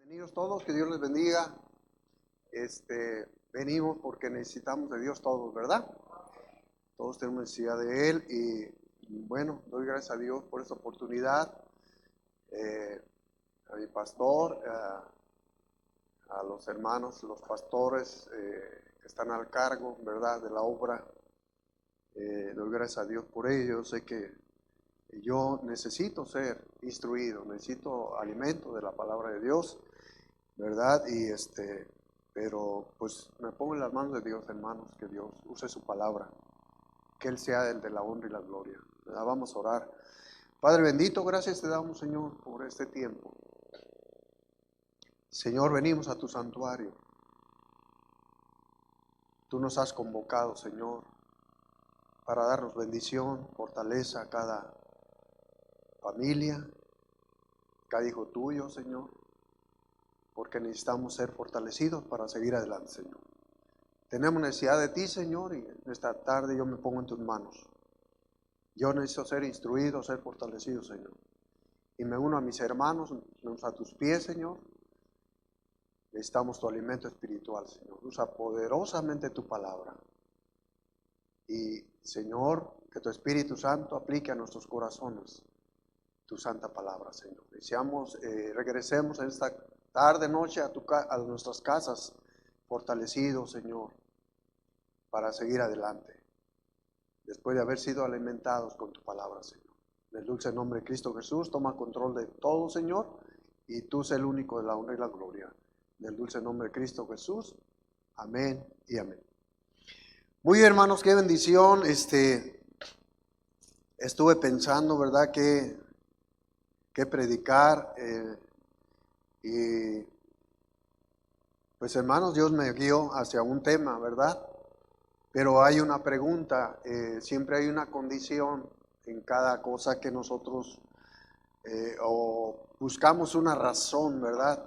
Bienvenidos todos, que Dios les bendiga. Venimos porque necesitamos de Dios todos, ¿verdad? Todos tenemos necesidad de Él y bueno, doy gracias a Dios por esta oportunidad. A mi pastor, a los hermanos, los pastores que están al cargo, ¿verdad?, de la obra. Doy gracias a Dios por ello. Sé que yo necesito ser instruido, necesito alimento de la palabra de Dios, ¿verdad? Pero pues me pongo en las manos de Dios, hermanos, que Dios use su palabra, que Él sea el de la honra y la gloria, ¿verdad? Vamos a orar. Padre bendito, gracias te damos, Señor, por este tiempo. Señor, venimos a tu santuario. Tú nos has convocado, Señor, para darnos bendición, fortaleza a cada familia, cada hijo tuyo, Señor, porque necesitamos ser fortalecidos para seguir adelante, Señor. Tenemos necesidad de ti, Señor, y esta tarde yo me pongo en tus manos. Yo necesito ser instruido, ser fortalecido, Señor. Y me uno a mis hermanos, me uno a tus pies, Señor. Necesitamos tu alimento espiritual, Señor. Usa poderosamente tu palabra. Y, Señor, que tu Espíritu Santo aplique a nuestros corazones tu santa palabra, Señor. Deseamos, regresemos en esta tarde, noche a nuestras casas, fortalecidos, Señor, para seguir adelante, después de haber sido alimentados con tu palabra, Señor. En el dulce nombre de Cristo Jesús, toma control de todo, Señor, y tú sé el único de la honra y la gloria. En el dulce nombre de Cristo Jesús, amén y amén. Muy bien, hermanos, qué bendición. Estuve pensando, ¿verdad?, que predicar, y pues, hermanos, Dios me guió hacia un tema, ¿verdad? Pero hay una pregunta, siempre hay una condición en cada cosa que nosotros o buscamos una razón, ¿verdad?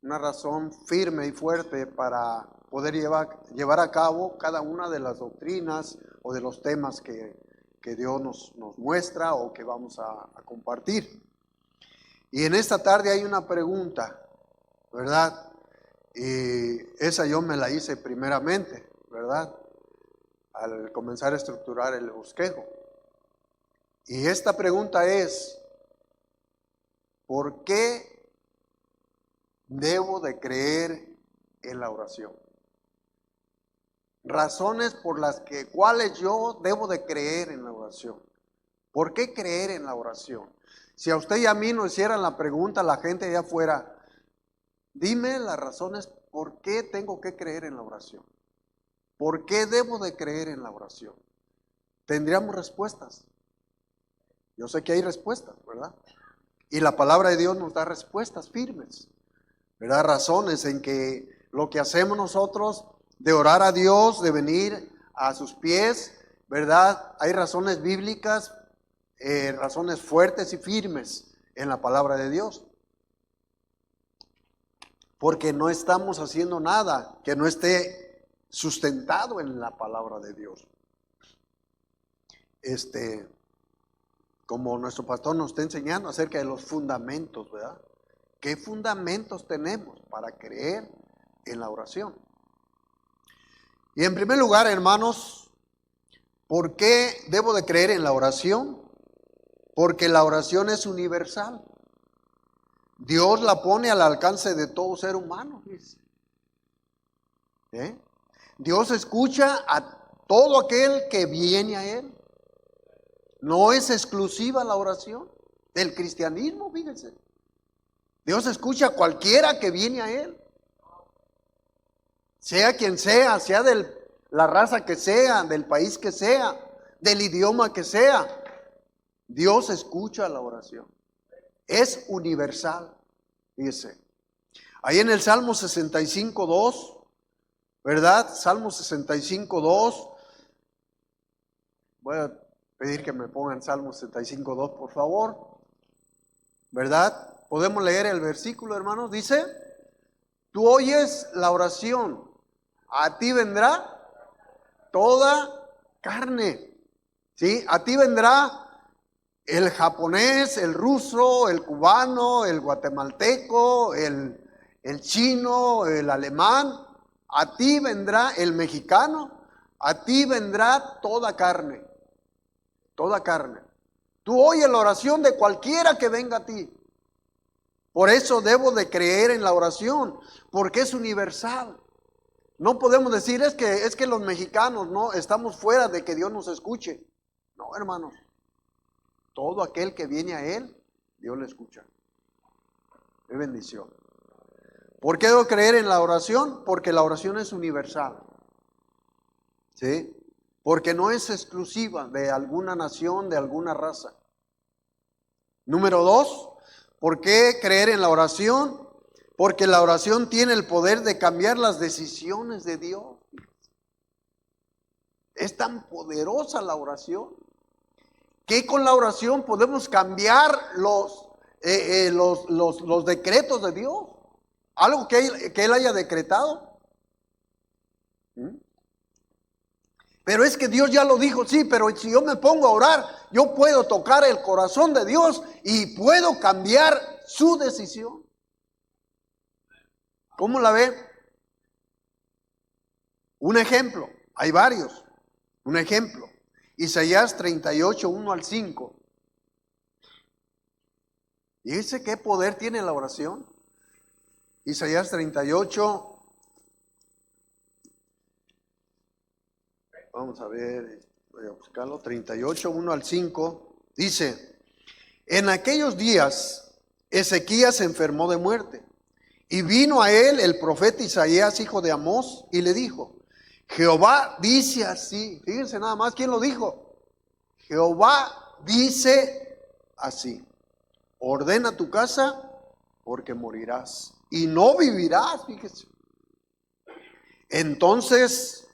Una razón firme y fuerte para poder llevar a cabo cada una de las doctrinas o de los temas que Dios nos muestra o que vamos a compartir. Y en esta tarde hay una pregunta, ¿verdad? Y esa yo me la hice primeramente, ¿verdad?, al comenzar a estructurar el bosquejo. Y esta pregunta es: ¿por qué debo de creer en la oración? Razones por las cuales yo debo de creer en la oración. ¿Por qué creer en la oración? Si a usted y a mí nos hicieran la pregunta, la gente allá afuera, dime las razones por qué tengo que creer en la oración. ¿Por qué debo de creer en la oración? Tendríamos respuestas. Yo sé que hay respuestas, ¿verdad? Y la palabra de Dios nos da respuestas firmes, ¿verdad? Razones en que lo que hacemos nosotros de orar a Dios, de venir a sus pies, ¿verdad? Hay razones bíblicas, razones fuertes y firmes en la palabra de Dios. Porque no estamos haciendo nada que no esté sustentado en la palabra de Dios. Como nuestro pastor nos está enseñando acerca de los fundamentos, ¿verdad? ¿Qué fundamentos tenemos para creer en la oración? Y en primer lugar, hermanos, ¿por qué debo de creer en la oración? Porque la oración es universal. Dios la pone al alcance de todo ser humano. Dios escucha a todo aquel que viene a Él. No es exclusiva la oración del cristianismo, fíjense. Dios escucha a cualquiera que viene a Él. Sea quien sea de la raza que sea, del país que sea, del idioma que sea. Dios escucha la oración. Es universal, fíjese. Ahí en el Salmo 65:2, ¿verdad? Salmo 65:2. Voy a pedir que me pongan Salmo 65:2, por favor. ¿Verdad? Podemos leer el versículo, hermanos. Dice: tú oyes la oración, a ti vendrá toda carne. ¿Sí? A ti vendrá el japonés, el ruso, el cubano, el guatemalteco, el el chino, el alemán, a ti vendrá el mexicano, a ti vendrá toda carne, toda carne. Tú oyes la oración de cualquiera que venga a ti. Por eso debo de creer en la oración, porque es universal. No podemos decir es que los mexicanos no estamos fuera de que Dios nos escuche. No, hermanos. Todo aquel que viene a Él, Dios le escucha. Es bendición. ¿Por qué debo creer en la oración? Porque la oración es universal. ¿Sí? Porque no es exclusiva de alguna nación, de alguna raza. Número 2, ¿por qué creer en la oración? Porque la oración tiene el poder de cambiar las decisiones de Dios. Es tan poderosa la oración que con la oración podemos cambiar los decretos de Dios. Algo que Él haya decretado. Pero es que Dios ya lo dijo, sí, pero si yo me pongo a orar, yo puedo tocar el corazón de Dios y puedo cambiar su decisión. ¿Cómo la ve? Un ejemplo, hay varios. Un ejemplo, Isaías 38, 1 al 5. ¿Y dice qué poder tiene la oración? Isaías 38, vamos a ver, voy a buscarlo, 38, 1 al 5, dice: en aquellos días Ezequías se enfermó de muerte, y vino a él el profeta Isaías, hijo de Amós, y le dijo: Jehová dice así. Fíjense nada más, ¿quién lo dijo? Jehová dice así: ordena tu casa porque morirás y no vivirás. Fíjese. Entonces,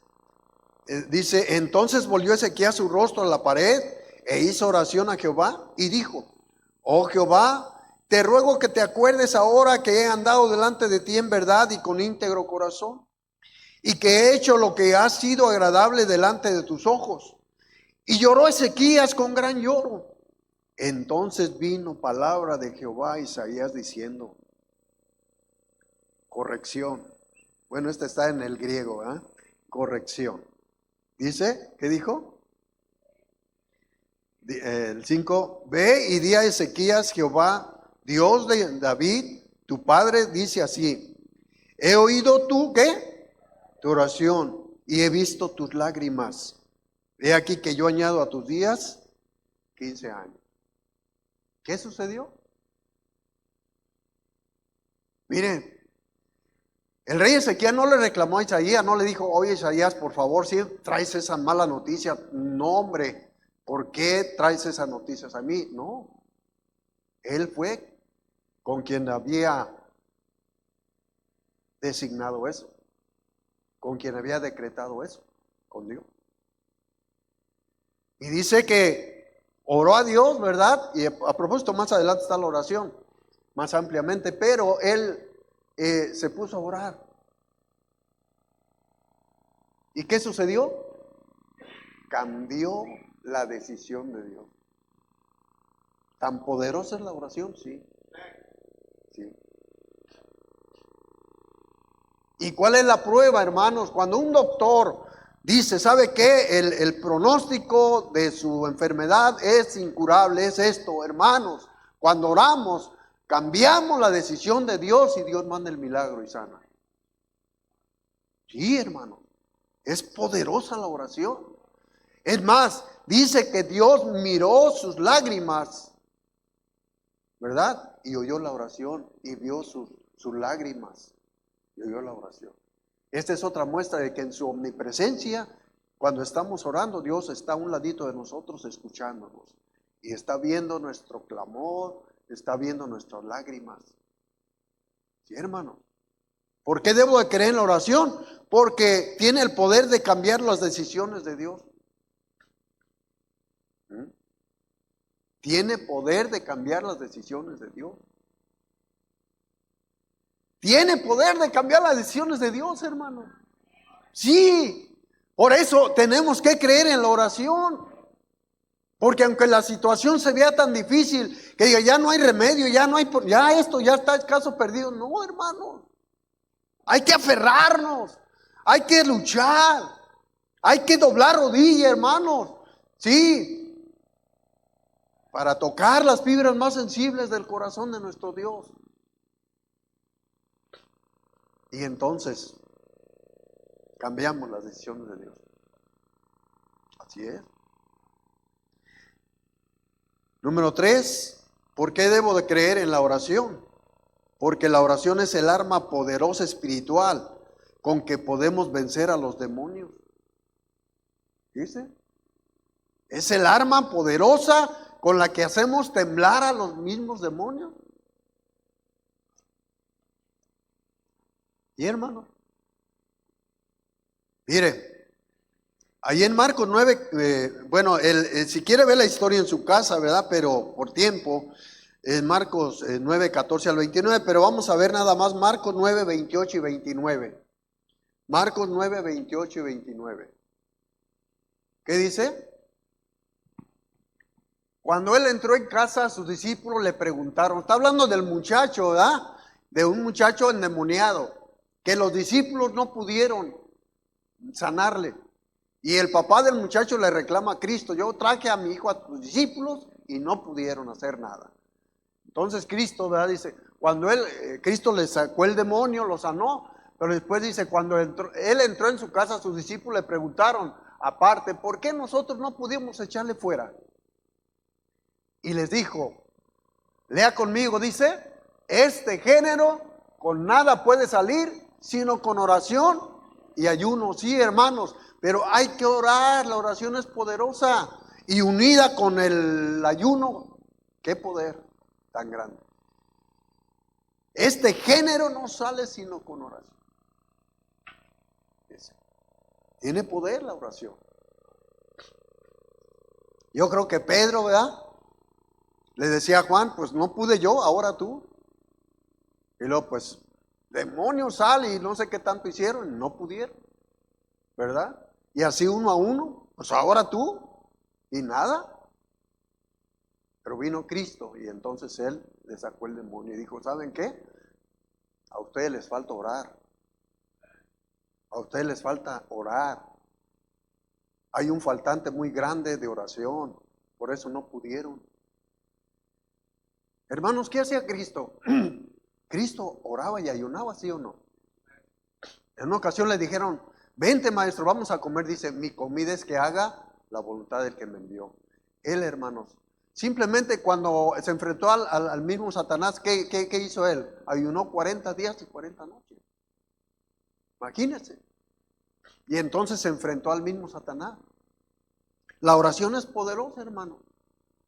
dice, entonces volvió Ezequías su rostro a la pared e hizo oración a Jehová y dijo: oh Jehová, te ruego que te acuerdes ahora que he andado delante de ti en verdad y con íntegro corazón, y que he hecho lo que ha sido agradable delante de tus ojos. Y lloró Ezequías con gran lloro. Entonces vino palabra de Jehová a Isaías diciendo: corrección. Bueno, esta está en el griego, ¿eh? Corrección. Dice, ¿qué dijo? El 5, ve y di a Ezequías: Jehová, Dios de David, tu padre, dice así: he oído tú, ¿qué? Tu oración, y he visto tus lágrimas. He aquí que yo añado a tus días 15 años. ¿Qué sucedió? Miren, el rey Ezequías no le reclamó a Isaías, no le dijo: oye Isaías, por favor, si traes esa mala noticia. No, hombre, ¿por qué traes esas noticias a mí? No, él fue con quien había designado eso, con quien había decretado eso, con Dios. Y dice que oró a Dios, ¿verdad? Y a propósito, más adelante está la oración, más ampliamente, pero él se puso a orar. ¿Y qué sucedió? Cambió la decisión de Dios. ¿Tan poderosa es la oración? Sí. Sí. ¿Y cuál es la prueba, hermanos? Cuando un doctor dice, ¿sabe qué? El pronóstico de su enfermedad es incurable, es esto, hermanos. Cuando oramos, cambiamos la decisión de Dios y Dios manda el milagro y sana. Sí, hermano, es poderosa la oración. Es más, dice que Dios miró sus lágrimas, ¿verdad? Y oyó la oración y vio sus lágrimas y oyó la oración. Esta es otra muestra de que en su omnipresencia, cuando estamos orando, Dios está a un ladito de nosotros escuchándonos y está viendo nuestro clamor, está viendo nuestras lágrimas. Sí, hermano. ¿Por qué debo de creer en la oración? Porque tiene el poder de cambiar las decisiones de Dios. Tiene poder de cambiar las decisiones de Dios. Tiene poder de cambiar las decisiones de Dios, hermano. Sí, por eso tenemos que creer en la oración. Porque aunque la situación se vea tan difícil, que diga, ya no hay remedio, ya no hay, ya esto ya está el caso perdido. No, hermano. Hay que aferrarnos, hay que luchar, hay que doblar rodilla, hermanos. Sí, para tocar las fibras más sensibles del corazón de nuestro Dios. Y entonces cambiamos las decisiones de Dios. Así es. Número 3, ¿por qué debo de creer en la oración? Porque la oración es el arma poderosa espiritual con que podemos vencer a los demonios. ¿Dice? Es el arma poderosa con la que hacemos temblar a los mismos demonios. Y hermano, mire, ahí en Marcos 9, si quiere ver la historia en su casa, ¿verdad? Pero por tiempo, en Marcos 9, 14 al 29, pero vamos a ver nada más Marcos 9, 28 y 29. Marcos 9, 28 y 29. ¿Qué dice? Cuando él entró en casa, sus discípulos le preguntaron, está hablando del muchacho, ¿verdad? De un muchacho endemoniado, que los discípulos no pudieron sanarle. Y el papá del muchacho le reclama a Cristo, yo traje a mi hijo a tus discípulos y no pudieron hacer nada. Entonces Cristo, ¿verdad? Dice, cuando Cristo le sacó el demonio, lo sanó, pero después dice, cuando él entró en su casa, sus discípulos le preguntaron, aparte, ¿por qué nosotros no pudimos echarle fuera? Y les dijo, lea conmigo, dice, este género con nada puede salir, sino con oración y ayuno. Sí, hermanos, pero hay que orar, la oración es poderosa y unida con el ayuno, qué poder tan grande. Este género no sale sino con oración. Tiene poder la oración. Yo creo que Pedro, ¿verdad? Le decía a Juan, pues no pude yo, ahora tú. Y luego pues, demonios sale y no sé qué tanto hicieron, no pudieron, ¿verdad? Y así uno a uno, pues ahora tú, y nada. Pero vino Cristo y entonces Él le sacó el demonio y dijo, ¿saben qué? A ustedes les falta orar. A ustedes les falta orar. Hay un faltante muy grande de oración, por eso no pudieron. Hermanos, ¿qué hacía Cristo? Cristo oraba y ayunaba, ¿sí o no? En una ocasión le dijeron, vente maestro, vamos a comer. Dice, mi comida es que haga la voluntad del que me envió. Él, hermanos, simplemente cuando se enfrentó al mismo Satanás, ¿qué hizo él? Ayunó 40 días y 40 noches. Imagínense. Y entonces se enfrentó al mismo Satanás. La oración es poderosa, hermano.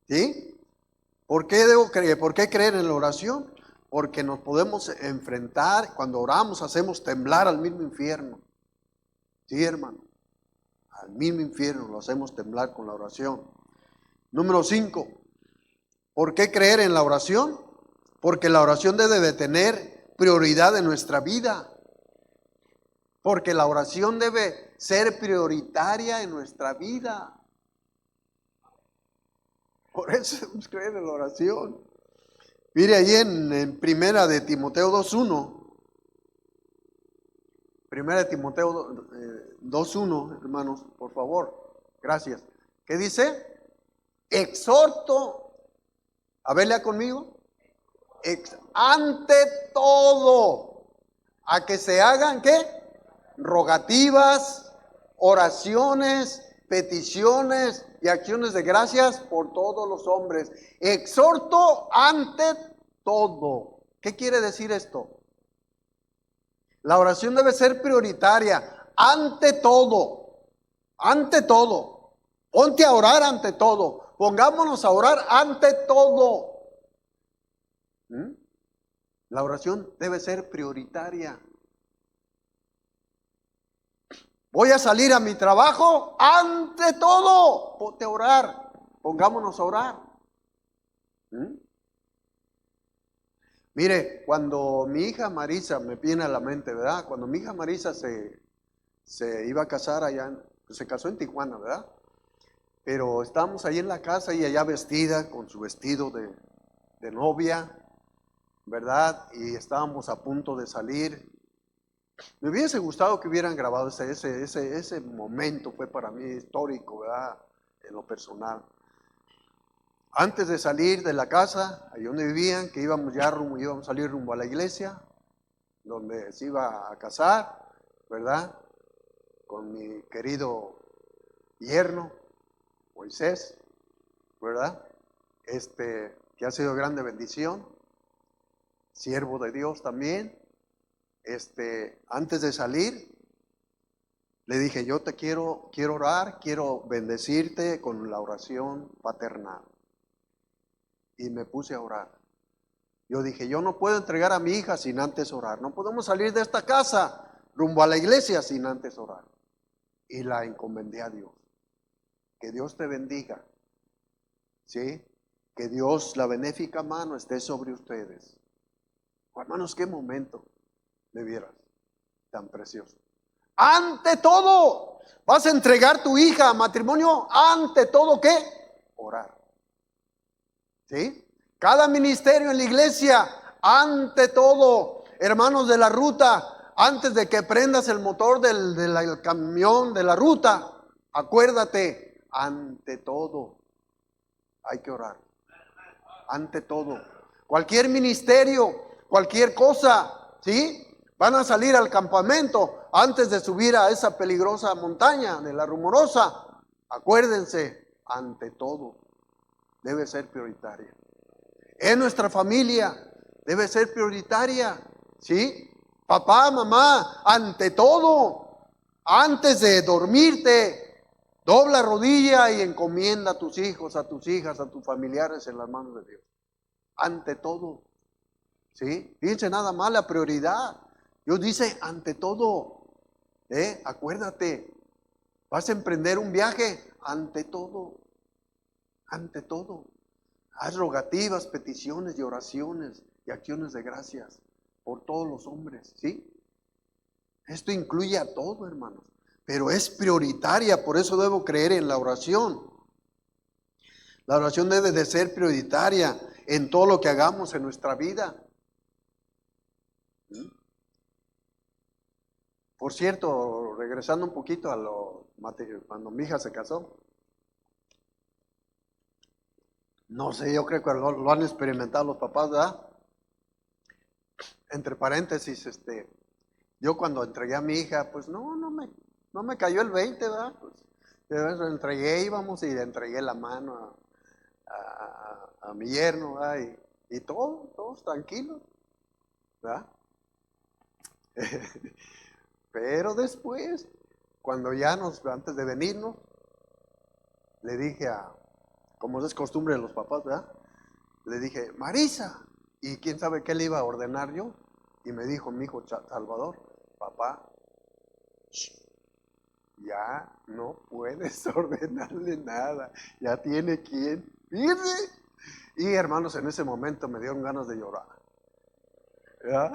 ¿Sí? ¿Por qué debo creer? ¿Por qué creer en la oración? Porque nos podemos enfrentar, cuando oramos hacemos temblar al mismo infierno. Sí, hermano. Al mismo infierno lo hacemos temblar con la oración. Número 5. ¿Por qué creer en la oración? Porque la oración debe de tener prioridad en nuestra vida. Porque la oración debe ser prioritaria en nuestra vida. Por eso debemos creer en la oración. Mire ahí en Primera de Timoteo 2:1. Primera de Timoteo 2:1, hermanos, por favor. Gracias. ¿Qué dice? Exhorto, a ver, lea conmigo. Ante todo, a que se hagan, ¿qué? Rogativas, oraciones, peticiones y acciones de gracias por todos los hombres. Exhorto ante todo. ¿Qué quiere decir esto? La oración debe ser prioritaria, ante todo, ante todo. Ponte a orar ante todo. Pongámonos a orar ante todo. La oración debe ser prioritaria. Voy a salir a mi trabajo, ante todo, ponte a orar. Pongámonos a orar. Mire, cuando mi hija Marisa, me viene a la mente, ¿verdad? Cuando mi hija Marisa se iba a casar allá, pues se casó en Tijuana, ¿verdad? Pero estábamos ahí en la casa y allá vestida con su vestido de novia, ¿verdad? Y estábamos a punto de salir. Me hubiese gustado que hubieran grabado ese momento, fue para mí histórico, ¿verdad? En lo personal. Antes de salir de la casa, ahí donde vivían, que íbamos a salir rumbo a la iglesia, donde se iba a casar, ¿verdad? Con mi querido yerno, Moisés, ¿verdad? Que ha sido de grande bendición, siervo de Dios también. Antes de salir, le dije, yo te quiero orar, quiero bendecirte con la oración paternal. Y me puse a orar. Yo dije, yo no puedo entregar a mi hija sin antes orar. No podemos salir de esta casa rumbo a la iglesia sin antes orar. Y la encomendé a Dios. Que Dios te bendiga. ¿Sí? Que Dios, la benéfica mano, esté sobre ustedes. Hermanos, qué momento de vieras tan precioso. Ante todo, vas a entregar tu hija a matrimonio. Ante todo, ¿qué? Orar. ¿Sí? Cada ministerio en la iglesia, ante todo, hermanos de la ruta, antes de que prendas el motor del camión de la ruta, acuérdate, ante todo, hay que orar. Ante todo. Cualquier ministerio, cualquier cosa, ¿sí? Van a salir al campamento antes de subir a esa peligrosa montaña de la Rumorosa. Acuérdense, ante todo, debe ser prioritaria. En nuestra familia debe ser prioritaria, ¿sí? Papá, mamá, ante todo, antes de dormirte, dobla rodilla y encomienda a tus hijos, a tus hijas, a tus familiares en las manos de Dios. Ante todo, ¿sí? Fíjense nada más la prioridad. Dios dice, ante todo, acuérdate, vas a emprender un viaje, ante todo, ante todo. Haz rogativas, peticiones y oraciones y acciones de gracias por todos los hombres, ¿sí? Esto incluye a todo, hermanos, pero es prioritaria, por eso debo creer en la oración. La oración debe de ser prioritaria en todo lo que hagamos en nuestra vida. Por cierto, regresando un poquito cuando mi hija se casó, no sé, yo creo que lo han experimentado los papás, ¿verdad? Entre paréntesis, yo cuando entregué a mi hija, pues no me cayó el 20, ¿verdad? Pues, yo entregué, íbamos y le entregué la mano a mi yerno, ¿verdad? Y todos tranquilos, ¿verdad? Pero después, cuando antes de venirnos, le dije como es costumbre de los papás, ¿verdad? Le dije, Marisa, y quién sabe qué le iba a ordenar yo. Y me dijo mi hijo Salvador, papá, ya no puedes ordenarle nada, ya tiene quien. Fíjense. Y hermanos, en ese momento me dieron ganas de llorar. ¿Ya?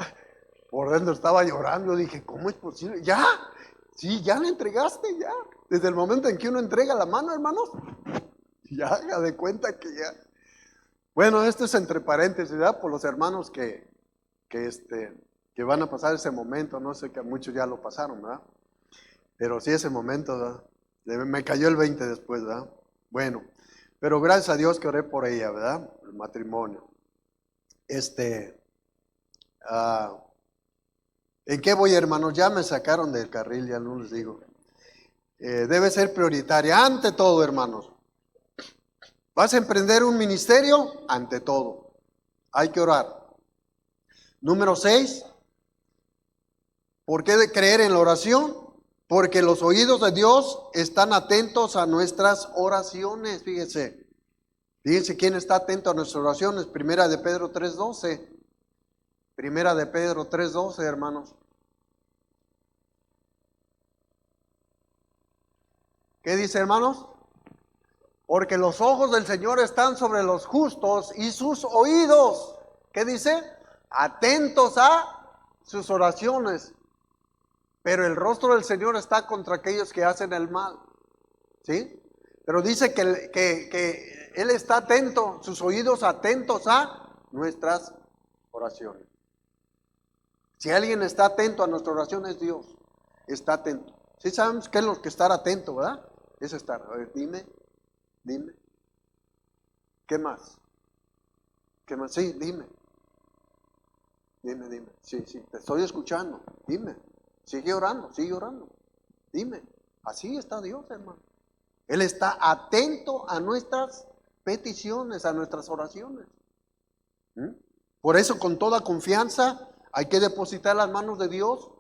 Por dentro estaba llorando, dije, ¿cómo es posible? ¿Ya? Sí, ya le entregaste, ya. Desde el momento en que uno entrega la mano, hermanos, ya haga de cuenta que ya. Bueno, esto es entre paréntesis, ¿verdad? Por los hermanos que van a pasar ese momento, no sé que muchos ya lo pasaron, ¿verdad? Pero sí ese momento, ¿verdad? Me cayó el 20 después, ¿verdad? Bueno, pero gracias a Dios que oré por ella, ¿verdad? El matrimonio. ¿En qué voy, hermanos? Ya me sacaron del carril, ya no les digo. Debe ser prioritaria, ante todo, hermanos. ¿Vas a emprender un ministerio? Ante todo. Hay que orar. Número 6. ¿Por qué de creer en la oración? Porque los oídos de Dios están atentos a nuestras oraciones. Fíjense quién está atento a nuestras oraciones. Primera de Pedro 3:12. Primera de Pedro 3:12, hermanos. ¿Qué dice, hermanos? Porque los ojos del Señor están sobre los justos y sus oídos, ¿qué dice? Atentos a sus oraciones. Pero el rostro del Señor está contra aquellos que hacen el mal. ¿Sí? Pero dice que Él está atento, sus oídos atentos a nuestras oraciones. Si alguien está atento a nuestra oración es Dios. Está atento. Sí sabemos qué es lo que estar atento, ¿verdad? Es estar. A ver, dime. ¿Qué más? ¿Qué más? Sí, dime. Dime. Sí, te estoy escuchando. Dime. Sigue orando. Dime. Así está Dios, hermano. Él está atento a nuestras peticiones, a nuestras oraciones. ¿Mm? Por eso, con toda confianza, hay que depositar en las manos de Dios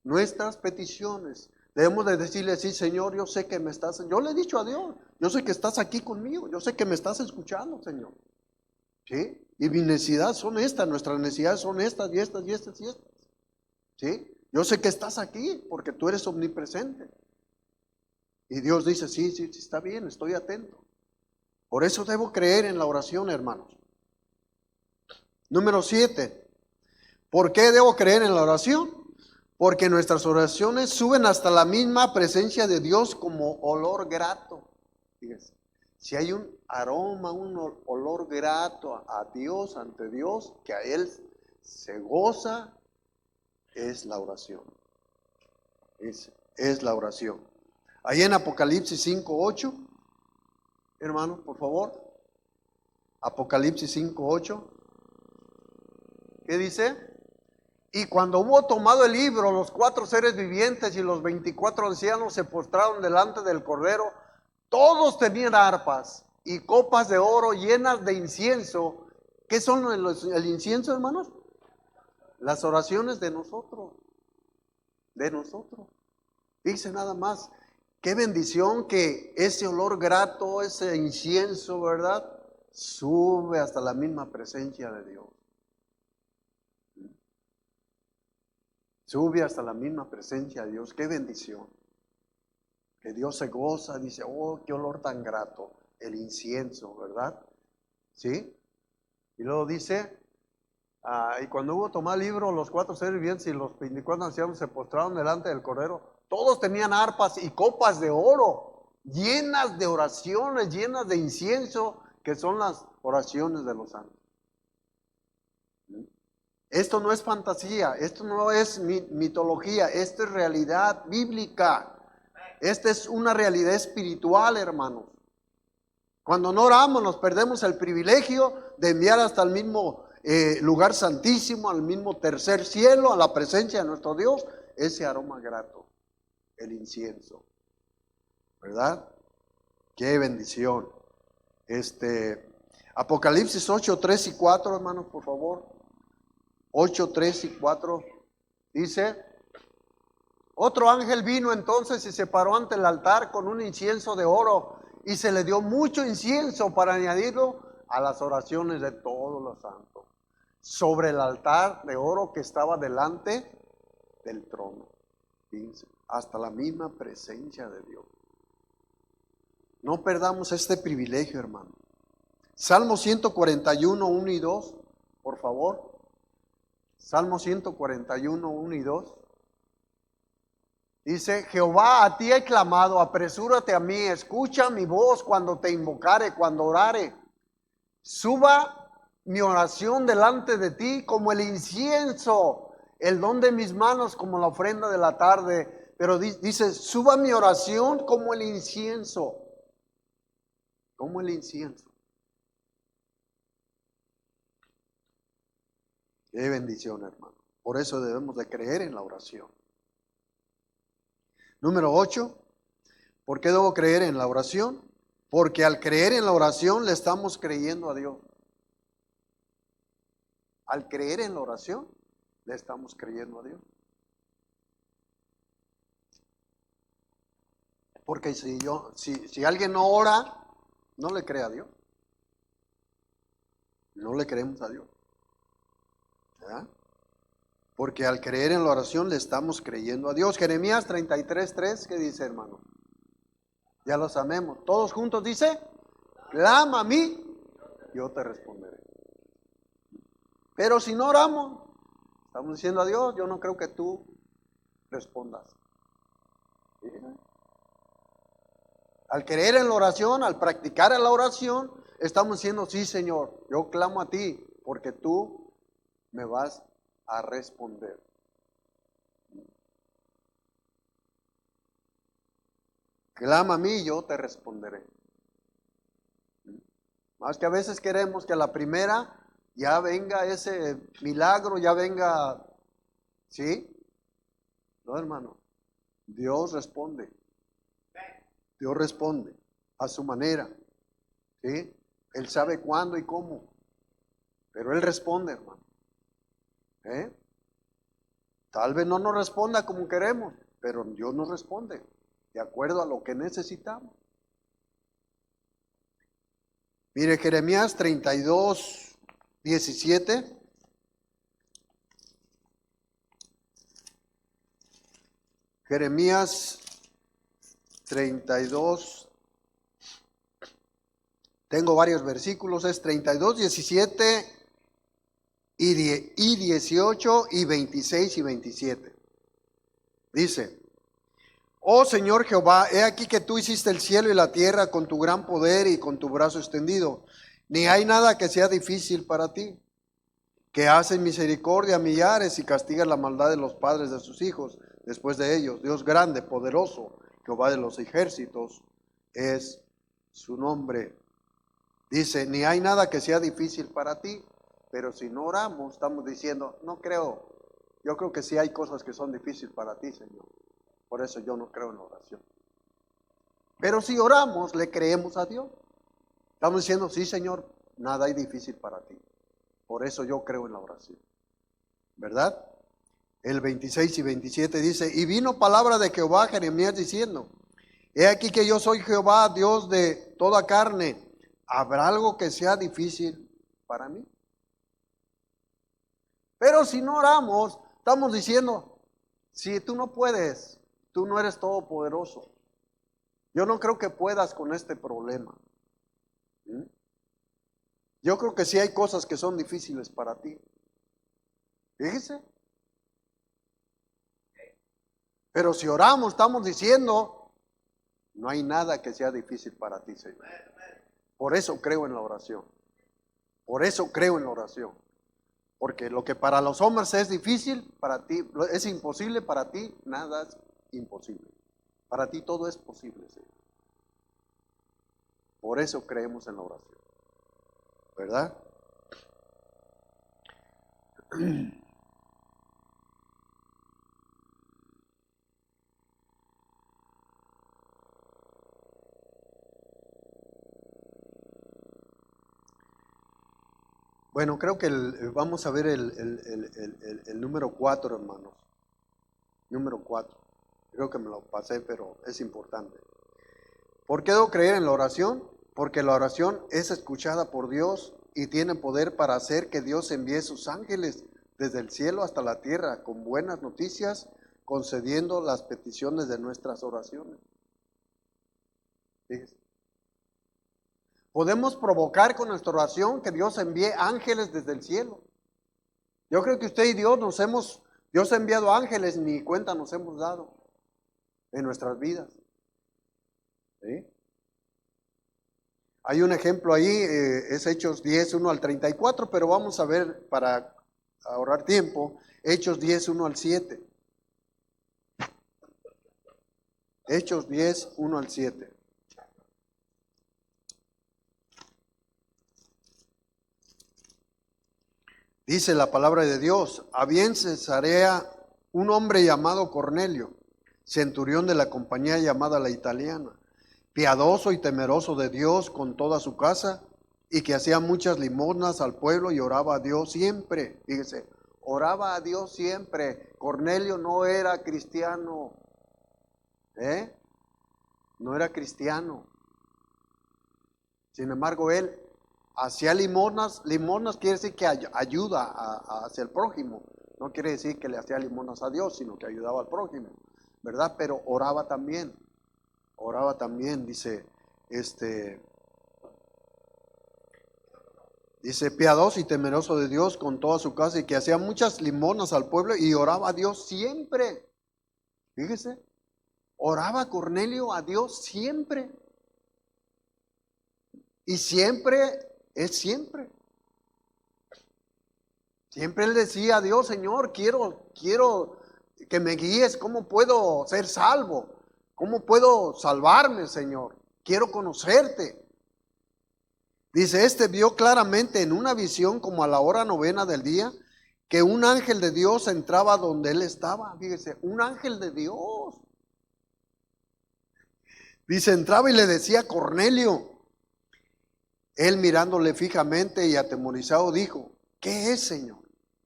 nuestras peticiones. Debemos de decirle, sí, Señor, yo sé que me estás, yo le he dicho a Dios, yo sé que estás aquí conmigo, yo sé que me estás escuchando, Señor. ¿Sí? Y mis necesidades son estas, nuestras necesidades son estas y estas y estas y estas. ¿Sí? Yo sé que estás aquí porque tú eres omnipresente. Y Dios dice, sí, está bien, estoy atento. Por eso debo creer en la oración, hermanos. Número 7. ¿Por qué debo creer en la oración? Porque nuestras oraciones suben hasta la misma presencia de Dios como olor grato. Fíjense, si hay un aroma, un olor grato a Dios, ante Dios, que a Él se goza, es la oración. Es la oración. Ahí en Apocalipsis 5:8, hermanos, por favor. Apocalipsis 5:8. ¿Qué dice? Y cuando hubo tomado el libro, los 4 seres vivientes y los 24 ancianos se postraron delante del Cordero. Todos tenían arpas y copas de oro llenas de incienso. ¿Qué son el incienso, hermanos? Las oraciones de nosotros. Dice nada más, qué bendición que ese olor grato, ese incienso, ¿verdad? Sube hasta la misma presencia de Dios. Sube hasta la misma presencia de Dios. Qué bendición. Que Dios se goza, dice, oh, qué olor tan grato, el incienso, ¿verdad? ¿Sí? Y luego dice, y cuando hubo tomado el libro, los 4 seres vivientes y los 24 ancianos se postraron delante del Cordero. Todos tenían arpas y copas de oro, llenas de oraciones, llenas de incienso, que son las oraciones de los santos. Esto no es fantasía, esto no es mitología, esto es realidad bíblica. Esta es una realidad espiritual, hermanos. Cuando no oramos nos perdemos el privilegio de enviar hasta el mismo lugar santísimo, al mismo tercer cielo, a la presencia de nuestro Dios, ese aroma grato, el incienso. ¿Verdad? Qué bendición. Apocalipsis 8, 3 y 4, hermanos, por favor. 8, 3 y 4 dice: otro ángel vino entonces y se paró ante el altar con un incienso de oro, y se le dio mucho incienso para añadirlo a las oraciones de todos los santos, sobre el altar de oro que estaba delante del trono. Fíjense, hasta la misma presencia de Dios. No perdamos este privilegio, hermano. Salmo 141, 1 y 2, por favor. Salmo 141, 1 y 2. Dice: Jehová, a ti he clamado, apresúrate a mí, escucha mi voz cuando te invocare, cuando orare. Suba mi oración delante de ti como el incienso, el don de mis manos como la ofrenda de la tarde. Pero dice, suba mi oración como el incienso. Como el incienso. Qué bendición, hermano. Por eso debemos de creer en la oración. Número 8. ¿Por qué debo creer en la oración? Porque al creer en la oración le estamos creyendo a Dios. Al creer en la oración le estamos creyendo a Dios. Porque si alguien no ora, no le cree a Dios. No le creemos a Dios. ¿Verdad? Porque al creer en la oración le estamos creyendo a Dios. Jeremías 33:3, ¿qué dice, hermano? Ya los amemos. Todos juntos dice: clama a mí, yo te responderé. Pero si no oramos, estamos diciendo a Dios, yo no creo que tú respondas. ¿Sí? Al creer en la oración, al practicar en la oración, estamos diciendo: sí, Señor, yo clamo a ti porque tú me vas a responder. Clama a mí y yo te responderé. Más que a veces queremos que a la primera ya venga ese milagro, ya venga, ¿sí? No, hermano. Dios responde. Dios responde a su manera. ¿Sí? Él sabe cuándo y cómo. Pero Él responde, hermano. ¿Eh? Tal vez no nos responda como queremos, pero Dios nos responde de acuerdo a lo que necesitamos. Mire, Jeremías 32, 17. Jeremías 32. Tengo varios versículos, es 32, 17 y 18 y 26 y 27. Dice: Oh Señor Jehová, he aquí que tú hiciste el cielo y la tierra con tu gran poder y con tu brazo extendido. Ni hay nada que sea difícil para ti, que haces misericordia a millares y castigas la maldad de los padres de sus hijos después de ellos. Dios grande, poderoso, Jehová de los ejércitos es su nombre. Dice, ni hay nada que sea difícil para ti, pero si no oramos, estamos diciendo, no creo. Yo creo que sí hay cosas que son difíciles para ti, Señor. Por eso yo no creo en la oración. Pero si oramos, le creemos a Dios. Estamos diciendo, sí, Señor, nada hay difícil para ti. Por eso yo creo en la oración. ¿Verdad? El 26 y 27 dice, y vino palabra de Jehová a Jeremías diciendo, he aquí que yo soy Jehová, Dios de toda carne. ¿Habrá algo que sea difícil para mí? Pero si no oramos, estamos diciendo, si tú no puedes, tú no eres todopoderoso. Yo no creo que puedas con este problema. ¿Mm? Yo creo que sí hay cosas que son difíciles para ti. Fíjese. Pero si oramos, estamos diciendo, no hay nada que sea difícil para ti, Señor. Por eso creo en la oración. Por eso creo en la oración. Porque lo que para los hombres es difícil, para ti es imposible, para ti nada es imposible. Para ti todo es posible, Señor. Por eso creemos en la oración. ¿Verdad? Bueno, creo que vamos a ver el número 4, hermanos. Número 4. Creo que me lo pasé, pero es importante. ¿Por qué debo creer en la oración? Porque la oración es escuchada por Dios y tiene poder para hacer que Dios envíe sus ángeles desde el cielo hasta la tierra con buenas noticias, concediendo las peticiones de nuestras oraciones. Fíjese. Podemos provocar con nuestra oración que Dios envíe ángeles desde el cielo. Yo creo que usted y Dios Dios ha enviado ángeles, ni cuenta nos hemos dado en nuestras vidas. ¿Sí? Hay un ejemplo ahí, es Hechos 10, 1 al 34, pero vamos a ver para ahorrar tiempo, Hechos 10, 1 al 7. Hechos 10, 1 al 7. Dice la palabra de Dios, había en Cesarea un hombre llamado Cornelio, centurión de la compañía llamada La Italiana, piadoso y temeroso de Dios con toda su casa, y que hacía muchas limosnas al pueblo y oraba a Dios siempre. Fíjese, oraba a Dios siempre. Cornelio no era cristiano, no era cristiano. Sin embargo, él hacía limosnas. Limosnas quiere decir que ayuda hacia el prójimo. No quiere decir que le hacía limosnas a Dios, sino que ayudaba al prójimo, ¿verdad? Pero oraba también, dice, dice, piadoso y temeroso de Dios con toda su casa, y que hacía muchas limosnas al pueblo y oraba a Dios siempre. Fíjese, oraba Cornelio a Dios siempre. Y siempre es siempre. Siempre él decía a Dios, Señor, quiero que me guíes, ¿cómo puedo ser salvo? ¿Cómo puedo salvarme, Señor? Quiero conocerte. Dice, vio claramente en una visión como a la hora 9 del día, que un ángel de Dios entraba donde él estaba. Fíjese, un ángel de Dios. Dice, entraba y le decía, Cornelio. Él mirándole fijamente y atemorizado dijo, ¿qué es, Señor?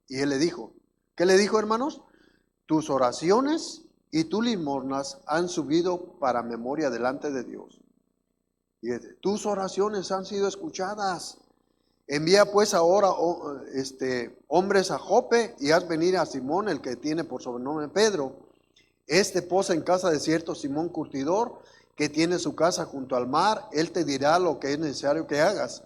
Y él le dijo, ¿qué le dijo, hermanos? Tus oraciones y tus limosnas han subido para memoria delante de Dios. Y tus oraciones han sido escuchadas. Envía pues ahora hombres a Jope y haz venir a Simón, el que tiene por sobrenombre Pedro. Posa en casa de cierto Simón Curtidor, que tiene su casa junto al mar. Él te dirá lo que es necesario que hagas.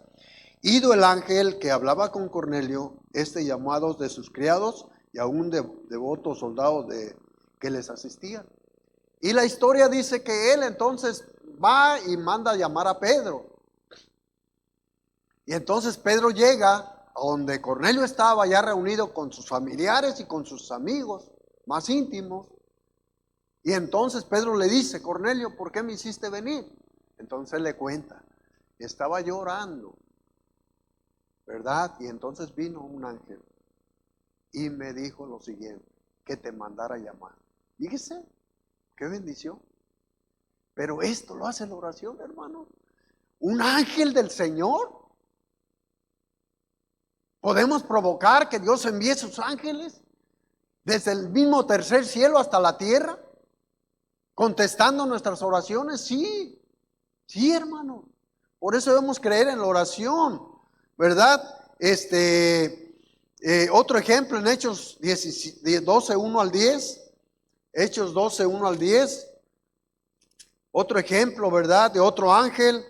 Ido el ángel que hablaba con Cornelio, llamó a 2 de sus criados y a un devoto soldado que les asistían. Y la historia dice que él entonces va y manda a llamar a Pedro. Y entonces Pedro llega a donde Cornelio estaba ya reunido con sus familiares y con sus amigos más íntimos. Y entonces Pedro le dice, Cornelio, ¿por qué me hiciste venir? Entonces le cuenta, estaba yo orando, ¿verdad? Y entonces vino un ángel y me dijo lo siguiente, que te mandara a llamar. Fíjese, qué bendición. Pero esto lo hace la oración, hermano. Un ángel del Señor. Podemos provocar que Dios envíe sus ángeles desde el mismo tercer cielo hasta la tierra, contestando nuestras oraciones. Sí, sí, hermano. Por eso debemos creer en la oración, ¿verdad? Otro ejemplo en Hechos 12, 1 al 10. Hechos 12, 1 al 10. Otro ejemplo, ¿verdad? De otro ángel.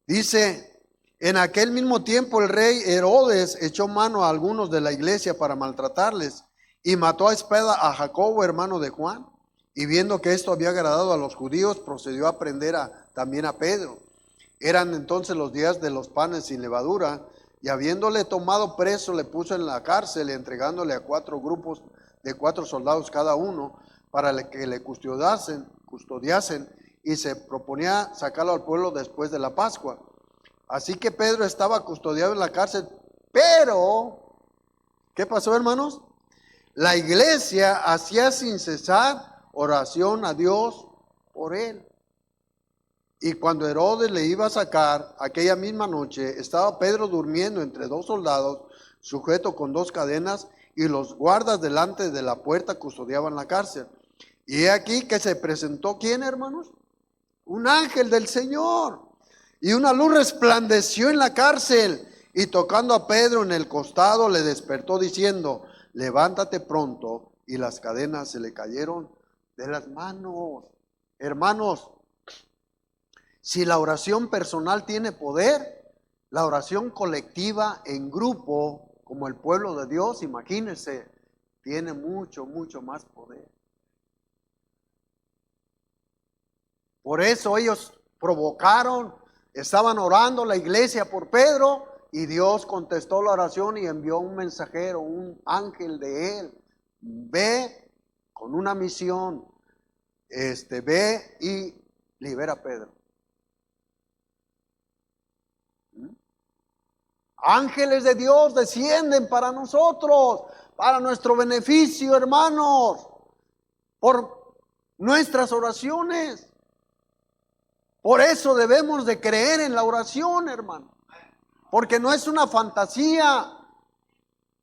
Dice, en aquel mismo tiempo el rey Herodes echó mano a algunos de la iglesia para maltratarles y mató a espada a Jacobo, hermano de Juan. Y viendo que esto había agradado a los judíos, procedió a prender también a Pedro. Eran entonces los días de los panes sin levadura, y habiéndole tomado preso, le puso en la cárcel, entregándole a 4 grupos de 4 soldados cada uno, para que le custodiasen, y se proponía sacarlo al pueblo después de la Pascua. Así que Pedro estaba custodiado en la cárcel, pero, ¿qué pasó, hermanos? La iglesia hacía sin cesar oración a Dios por él. Y cuando Herodes le iba a sacar, aquella misma noche, estaba Pedro durmiendo entre 2 soldados, sujeto con 2 cadenas, y los guardas delante de la puerta custodiaban la cárcel. Y he aquí que se presentó, ¿quién, hermanos? Un ángel del Señor. Y una luz resplandeció en la cárcel, y tocando a Pedro en el costado, le despertó diciendo, levántate pronto. Y las cadenas se le cayeron de las manos. Hermanos, si la oración personal tiene poder, la oración colectiva en grupo, como el pueblo de Dios, imagínense, tiene mucho, mucho más poder. Por eso ellos provocaron, estaban orando la iglesia por Pedro, y Dios contestó la oración y envió un mensajero, un ángel de él. Ve con una misión, ve y libera a Pedro. Ángeles de Dios descienden para nosotros, para nuestro beneficio, hermanos, por nuestras oraciones. Por eso debemos de creer en la oración, hermano, porque no es una fantasía.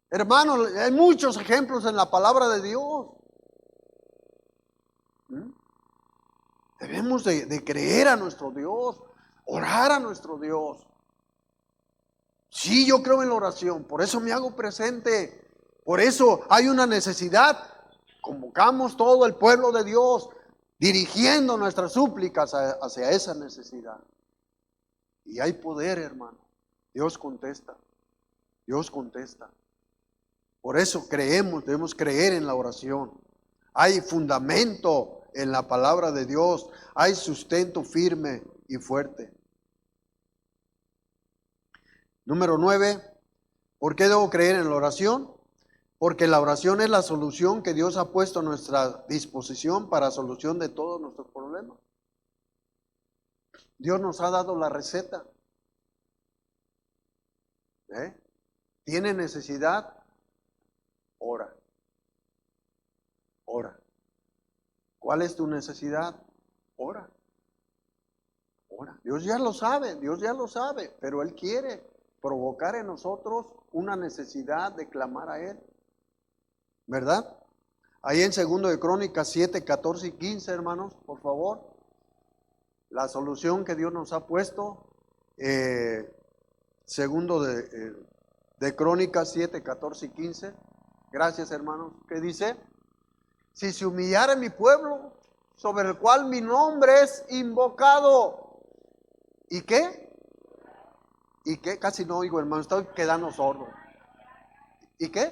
Hermanos, hay muchos ejemplos en la palabra de Dios. Debemos de creer a nuestro Dios, orar a nuestro Dios. Sí, yo creo en la oración, por eso me hago presente, por eso hay una necesidad. Convocamos todo el pueblo de Dios, dirigiendo nuestras súplicas hacia esa necesidad. Y hay poder, hermano. Dios contesta, Dios contesta. Por eso creemos, debemos creer en la oración. Hay fundamento en la palabra de Dios, hay sustento firme y fuerte. Número 9, ¿por qué debo creer en la oración? Porque la oración es la solución que Dios ha puesto a nuestra disposición para solución de todos nuestros problemas. Dios nos ha dado la receta. ¿Tiene necesidad? Ora. Ora. ¿Cuál es tu necesidad? Ora. Ora. Dios ya lo sabe, Dios ya lo sabe, pero Él quiere provocar en nosotros una necesidad de clamar a Él. ¿Verdad? Ahí en 2 de Crónicas 7, 14 y 15, hermanos, por favor. La solución que Dios nos ha puesto. Segundo de Crónicas 7, 14 y 15. Gracias, hermanos. ¿Qué dice? Si se humillare mi pueblo, sobre el cual mi nombre es invocado. ¿Y qué? ¿Y qué? Casi no oigo, hermano, estoy quedando sordo. ¿Y qué?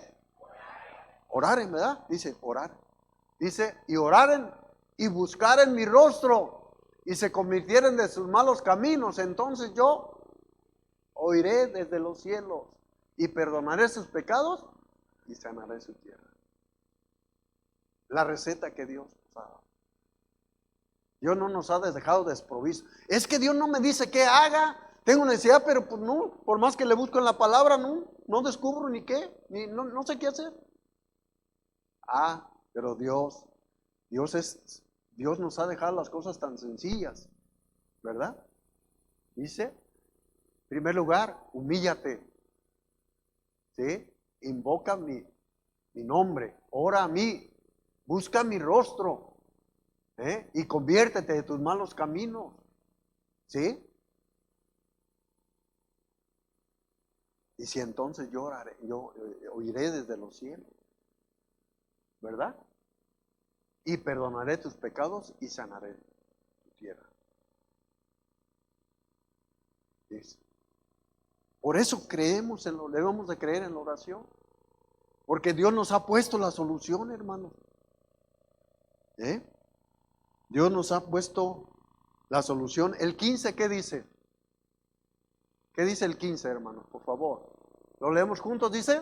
Oraren, ¿verdad? Dice, orar. Dice, y oraren y buscaren mi rostro y se convirtieren de sus malos caminos, entonces yo oiré desde los cielos y perdonaré sus pecados y sanaré su tierra. La receta que Dios nos ha dado. Dios no nos ha dejado desprovisto. Es que Dios no me dice qué haga. Tengo necesidad, pero pues no, por más que le busco en la palabra, no descubro ni qué, no sé qué hacer. Pero Dios nos ha dejado las cosas tan sencillas, ¿verdad? Dice, en primer lugar, humíllate, ¿sí? Invoca mi nombre, ora a mí, busca mi rostro, y conviértete de tus malos caminos, ¿sí? Y si entonces yo oiré desde los cielos, ¿verdad? Y perdonaré tus pecados y sanaré tu tierra. Dice. Por eso debemos de creer en la oración. Porque Dios nos ha puesto la solución, hermanos. Dios nos ha puesto la solución. El 15, ¿qué dice? ¿Qué dice el 15, hermanos? Por favor. ¿Lo leemos juntos? Dice,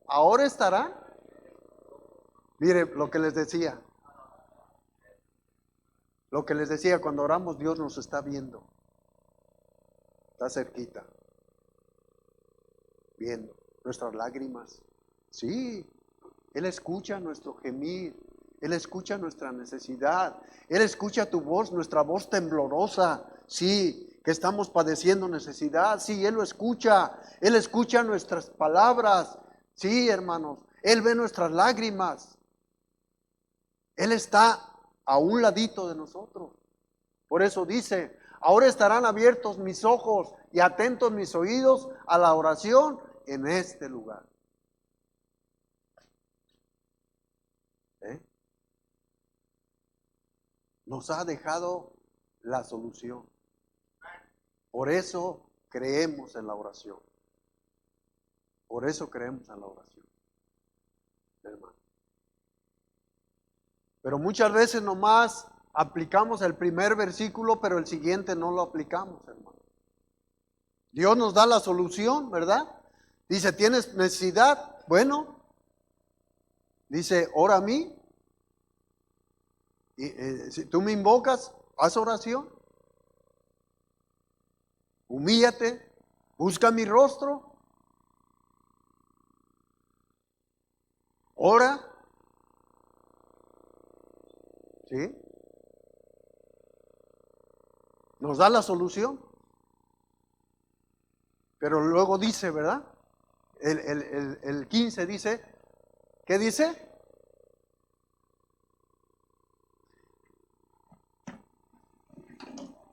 ahora estará. Mire lo que les decía. Lo que les decía, cuando oramos, Dios nos está viendo. Está cerquita. Viendo nuestras lágrimas. Sí, Él escucha nuestro gemir. Él escucha nuestra necesidad. Él escucha tu voz, nuestra voz temblorosa. Sí, que estamos padeciendo necesidad. Sí, Él lo escucha. Él escucha nuestras palabras. Sí, hermanos. Él ve nuestras lágrimas. Él está a un ladito de nosotros. Por eso dice, ahora estarán abiertos mis ojos y atentos mis oídos a la oración en este lugar. Nos ha dejado la solución. Por eso creemos en la oración. Por eso creemos en la oración, hermano. Pero muchas veces nomás aplicamos el primer versículo, pero el siguiente no lo aplicamos, hermano. Dios nos da la solución, ¿verdad? Dice, ¿tienes necesidad? Bueno, dice, ora a mí. Y, si tú me invocas, haz oración. Humíllate, busca mi rostro. Ora. ¿Sí? Nos da la solución. Pero luego dice, ¿verdad? El 15 dice, ¿qué dice?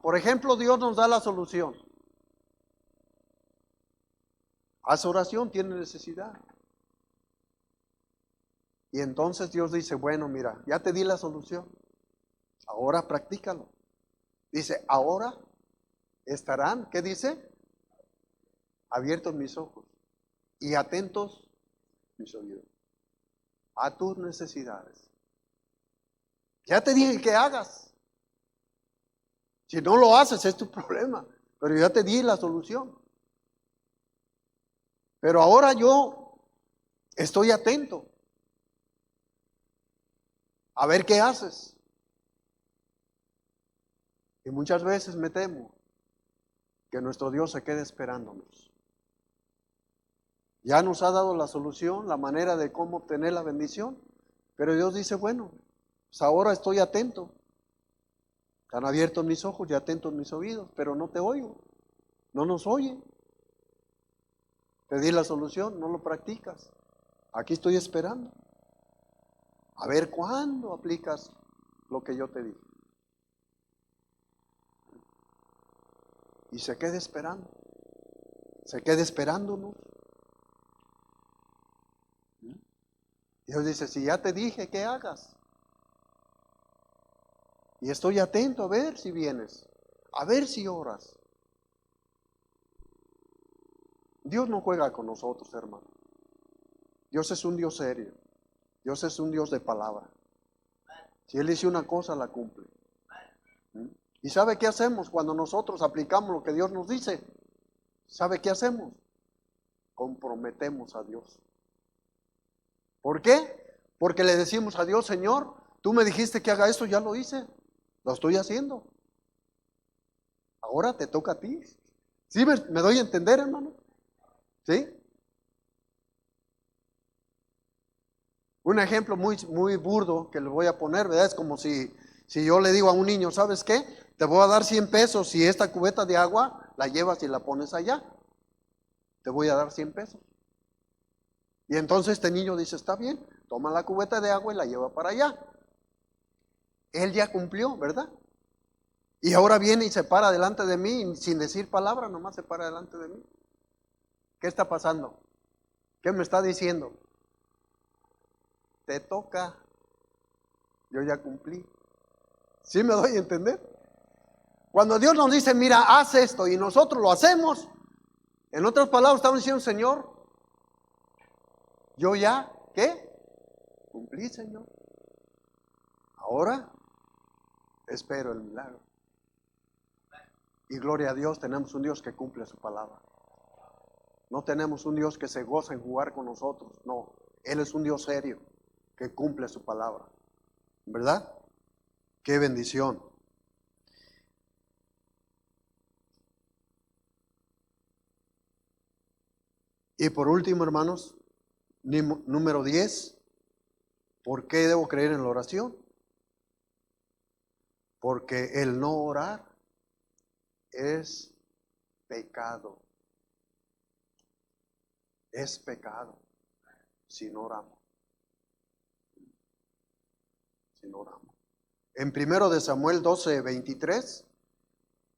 Por ejemplo, Dios nos da la solución. Haz oración, tiene necesidad. Y entonces Dios dice, bueno, mira, ya te di la solución. Ahora practícalo. Dice, ahora estarán, ¿qué dice? Abiertos mis ojos y atentos mis oídos a tus necesidades. Ya te dije que hagas. Si no lo haces es tu problema, pero ya te di la solución. Pero ahora yo estoy atento a ver qué haces. Y muchas veces me temo que nuestro Dios se quede esperándonos. Ya nos ha dado la solución, la manera de cómo obtener la bendición, pero Dios dice, bueno, pues ahora estoy atento. Están abiertos mis ojos y atentos mis oídos, pero no te oigo, no nos oye. Te di la solución, no lo practicas. Aquí estoy esperando. A ver cuándo aplicas lo que yo te dije. Y se queda esperando. Se queda esperándonos. Dios dice, si ya te dije que hagas. Y estoy atento a ver si vienes, a ver si oras. Dios no juega con nosotros, hermano. Dios es un Dios serio. Dios es un Dios de palabra. Si Él dice una cosa, la cumple. ¿Y sabe qué hacemos cuando nosotros aplicamos lo que Dios nos dice? ¿Sabe qué hacemos? Comprometemos a Dios. ¿Por qué? Porque le decimos a Dios, Señor, tú me dijiste que haga esto, ya lo hice. Lo estoy haciendo. Ahora te toca a ti. ¿Sí me doy a entender, hermano? ¿Sí? Un ejemplo muy burdo que le voy a poner, ¿verdad? Es como si yo le digo a un niño, ¿sabes qué? Te voy a dar 100 pesos si esta cubeta de agua la llevas y la pones allá. Te voy a dar 100 pesos. Y entonces este niño dice, está bien, toma la cubeta de agua y la lleva para allá. Él ya cumplió, ¿verdad? Y ahora viene y se para delante de mí sin decir palabra, nomás se para delante de mí. ¿Qué está pasando? ¿Qué me está diciendo? Te toca, yo ya cumplí. ¿Sí me doy a entender? Cuando Dios nos dice, mira, haz esto y nosotros lo hacemos, en otras palabras estamos diciendo, Señor, yo ya, ¿qué? Cumplí, Señor. Ahora espero el milagro. Y gloria a Dios, tenemos un Dios que cumple su palabra. No tenemos un Dios que se goza en jugar con nosotros. No, Él es un Dios serio que cumple su palabra. ¿Verdad? Qué bendición. Y por último, hermanos, número 10, ¿por qué debo creer en la oración? Porque el no orar es pecado. Es pecado si no oramos. Si no oramos. En 1 de Samuel 12:23,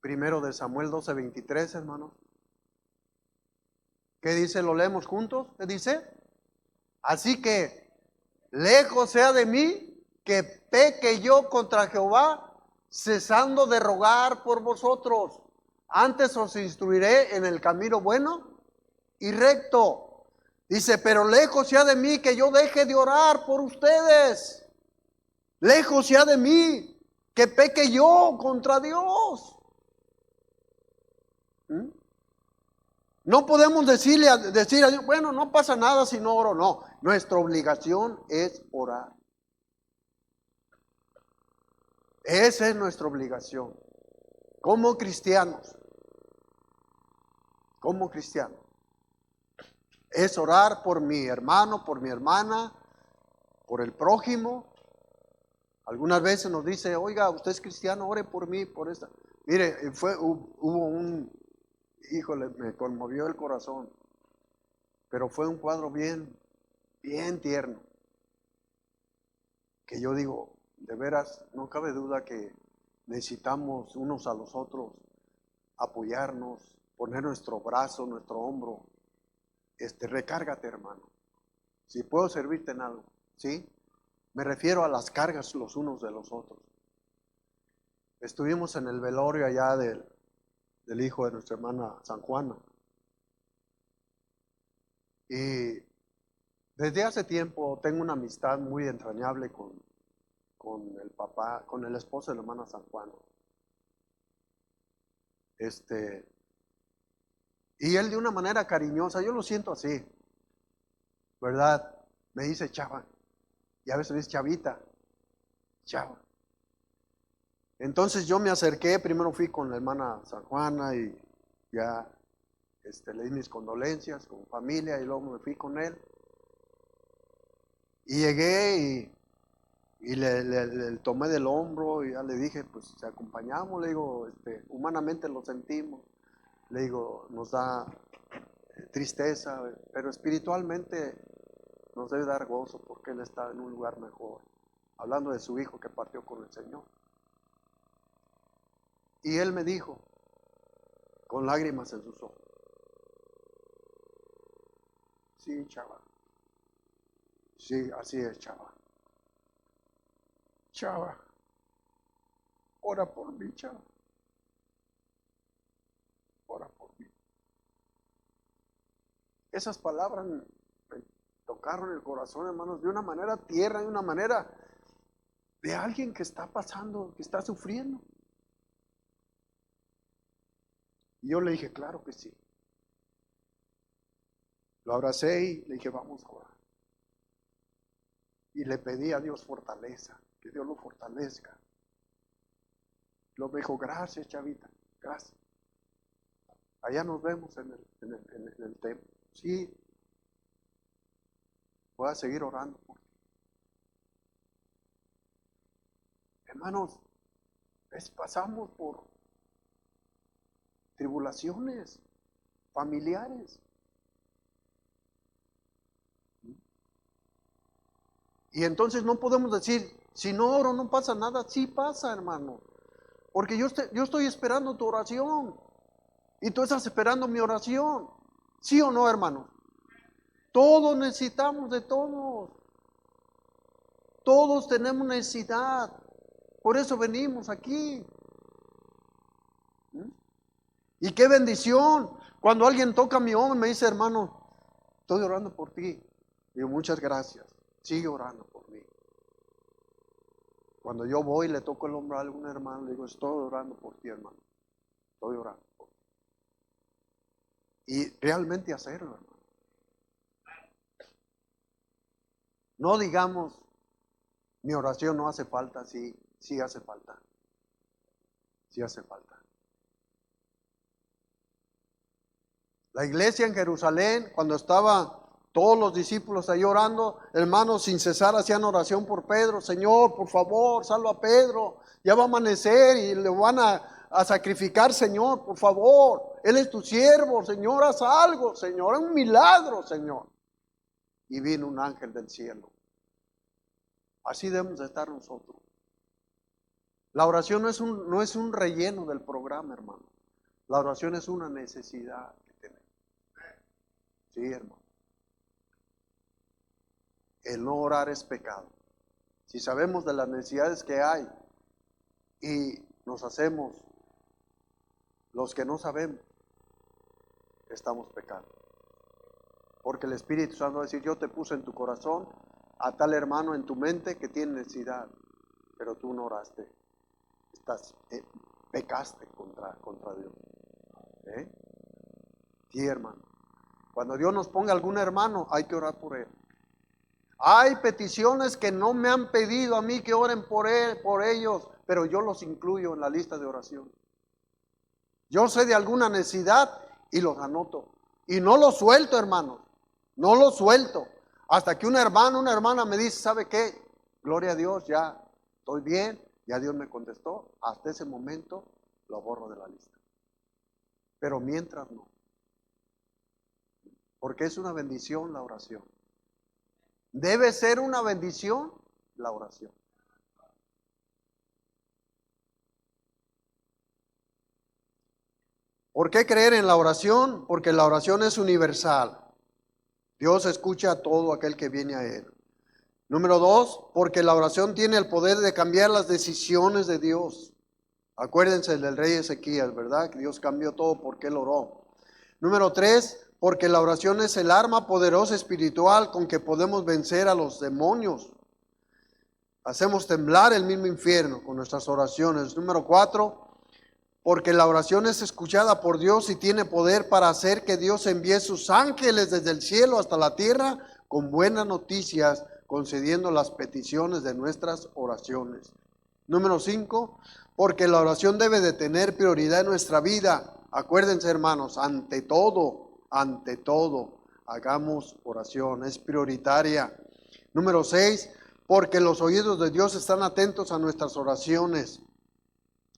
1 de Samuel 12:23, hermanos. ¿Qué dice? ¿Lo leemos juntos? ¿Qué dice? Así que, lejos sea de mí que peque yo contra Jehová, cesando de rogar por vosotros. Antes os instruiré en el camino bueno y recto. Dice, pero lejos sea de mí que yo deje de orar por ustedes. Lejos sea de mí que peque yo contra Dios. No podemos decir a Dios, bueno, no pasa nada si no oro. No, nuestra obligación es orar. Esa es nuestra obligación. Como cristianos. Como cristianos. Es orar por mi hermano, por mi hermana, por el prójimo. Algunas veces nos dice, oiga, usted es cristiano, ore por mí, por esta. Mire, hubo híjole, me conmovió el corazón, pero fue un cuadro bien tierno, que yo digo, de veras, no cabe duda que necesitamos unos a los otros apoyarnos, poner nuestro brazo, nuestro hombro. Recárgate, hermano, si puedo servirte en algo, ¿sí? Me refiero a las cargas los unos de los otros. Estuvimos en el velorio allá del hijo de nuestra hermana San Juana. Y desde hace tiempo tengo una amistad muy entrañable con el papá, con el esposo de la hermana San Juana. Y él de una manera cariñosa, yo lo siento así, ¿verdad? Me dice chava, y a veces me dice chavita, chava. Entonces yo me acerqué, primero fui con la hermana San Juana y ya le di mis condolencias con familia y luego me fui con él. Y llegué y le tomé del hombro y ya le dije, pues te acompañamos, le digo, humanamente lo sentimos, le digo, nos da tristeza, pero espiritualmente nos debe dar gozo porque él está en un lugar mejor, hablando de su hijo que partió con el Señor. Y él me dijo, con lágrimas en sus ojos, sí, chaval, sí, así es, chaval. Chava, ora por mí, chava. Ora por mí. Esas palabras me tocaron el corazón, hermanos, de una manera tierna, de una manera de alguien que está pasando, que está sufriendo. Y yo le dije, claro que sí. Lo abracé y le dije, vamos a orar. Y le pedí a Dios fortaleza, que Dios lo fortalezca. Luego me dijo, gracias, chavita, gracias. Allá nos vemos en el templo. Sí, voy a seguir orando por ti. Hermanos, pasamos por tribulaciones familiares. Y entonces no podemos decir, si no oro no pasa nada. Sí pasa, hermano. Porque yo estoy esperando tu oración. Y tú estás esperando mi oración. ¿Sí o no, hermano? Todos necesitamos de todos. Todos tenemos necesidad. Por eso venimos aquí. Y qué bendición. Cuando alguien toca mi hombro y me dice, hermano, estoy orando por ti. Digo, muchas gracias. Sigue orando por mí. Cuando yo voy y le toco el hombro a algún hermano, le digo, estoy orando por ti, hermano. Estoy orando por ti. Y realmente hacerlo, hermano. No digamos, mi oración no hace falta. Sí, sí hace falta. Sí hace falta. La iglesia en Jerusalén, cuando estaban todos los discípulos ahí orando, hermanos, sin cesar hacían oración por Pedro. Señor, por favor, salva a Pedro. Ya va a amanecer y le van a sacrificar, Señor, por favor. Él es tu siervo, Señor, haz algo, Señor. Es un milagro, Señor. Y vino un ángel del cielo. Así debemos de estar nosotros. La oración no es un relleno del programa, hermano. La oración es una necesidad que tenemos. Sí, hermano. El no orar es pecado. Si sabemos de las necesidades que hay y nos hacemos los que no sabemos, estamos pecando. Porque el Espíritu Santo va a decir, yo te puse en tu corazón a tal hermano en tu mente que tiene necesidad, pero tú no oraste. Pecaste contra Dios. Sí, hermano. Cuando Dios nos ponga algún hermano, hay que orar por él. Hay peticiones que no me han pedido a mí que oren por ellos, pero yo los incluyo en la lista de oración. Yo sé de alguna necesidad y los anoto. Y no los suelto, hermanos. No los suelto. Hasta que un hermano, una hermana me dice, ¿sabe qué? Gloria a Dios, ya estoy bien, ya Dios me contestó. Hasta ese momento lo borro de la lista. Pero mientras no. Porque es una bendición la oración. Debe ser una bendición la oración. ¿Por qué creer en la oración? Porque la oración es universal. Dios escucha a todo aquel que viene a Él. Número 2, porque la oración tiene el poder de cambiar las decisiones de Dios. Acuérdense del rey Ezequías, ¿verdad? Que Dios cambió todo porque él oró. Número 3, porque la oración es el arma poderosa espiritual con que podemos vencer a los demonios. Hacemos temblar el mismo infierno con nuestras oraciones. Número 4, porque la oración es escuchada por Dios y tiene poder para hacer que Dios envíe sus ángeles desde el cielo hasta la tierra con buenas noticias, concediendo las peticiones de nuestras oraciones. Número 5, porque la oración debe de tener prioridad en nuestra vida. Acuérdense, hermanos, ante todo, hagamos oración, es prioritaria. Número 6, porque los oídos de Dios están atentos a nuestras oraciones.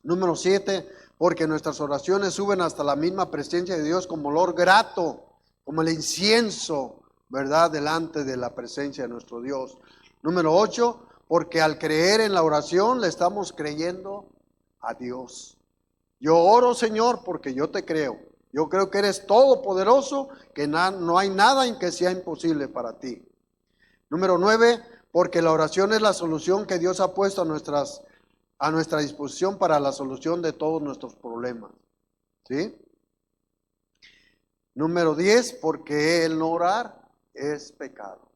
Número 7, porque nuestras oraciones suben hasta la misma presencia de Dios como olor grato, como el incienso, ¿verdad? Delante de la presencia de nuestro Dios. Número 8, porque al creer en la oración le estamos creyendo a Dios. Yo oro, Señor, porque yo te creo. Yo creo que eres todopoderoso, que no hay nada en que sea imposible para ti. Número 9, porque la oración es la solución que Dios ha puesto a nuestra disposición para la solución de todos nuestros problemas. ¿Sí? Número 10, porque el no orar es pecado.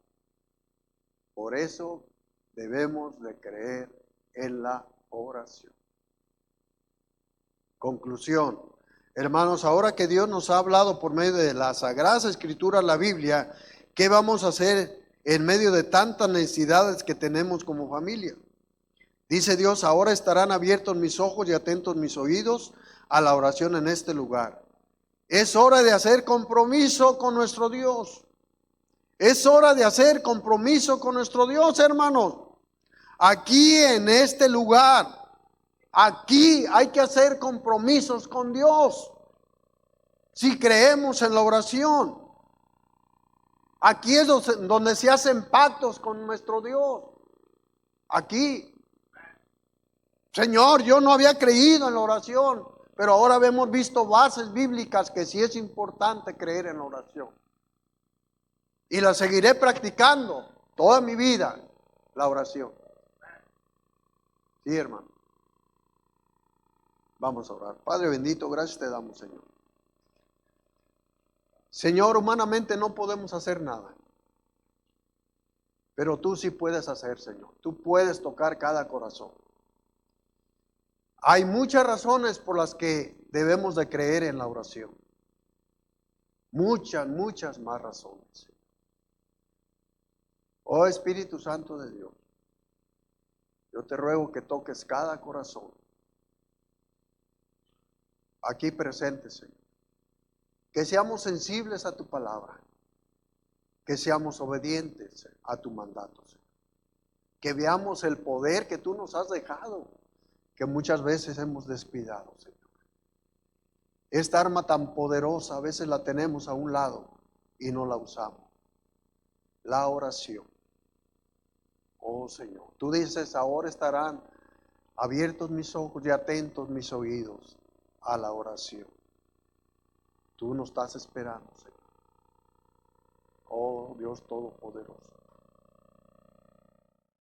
Por eso debemos de creer en la oración. Conclusión. Hermanos, ahora que Dios nos ha hablado por medio de las Sagradas Escrituras, la Biblia, ¿qué vamos a hacer en medio de tantas necesidades que tenemos como familia? Dice Dios, ahora estarán abiertos mis ojos y atentos mis oídos a la oración en este lugar. Es hora de hacer compromiso con nuestro Dios. Es hora de hacer compromiso con nuestro Dios, hermanos. Aquí en este lugar, aquí hay que hacer compromisos con Dios. Si creemos en la oración, aquí es donde se hacen pactos con nuestro Dios. Aquí, Señor, yo no había creído en la oración, pero ahora hemos visto bases bíblicas que sí es importante creer en la oración. Y la seguiré practicando toda mi vida, la oración. Sí, hermano. Vamos a orar. Padre bendito, gracias te damos, Señor. Señor, humanamente no podemos hacer nada, pero tú sí puedes hacer, Señor. Tú puedes tocar cada corazón. Hay muchas razones por las que debemos de creer en la oración. Muchas más razones. Oh Espíritu Santo de Dios, yo te ruego que toques cada corazón aquí presente, Señor. Que seamos sensibles a tu palabra. Que seamos obedientes a tu mandato, Señor. Que veamos el poder que tú nos has dejado, que muchas veces hemos descuidado, Señor. Esta arma tan poderosa a veces la tenemos a un lado y no la usamos. La oración. Oh Señor, tú dices, ahora estarán abiertos mis ojos y atentos mis oídos a la oración. Tú nos estás esperando, Señor. Oh Dios Todopoderoso.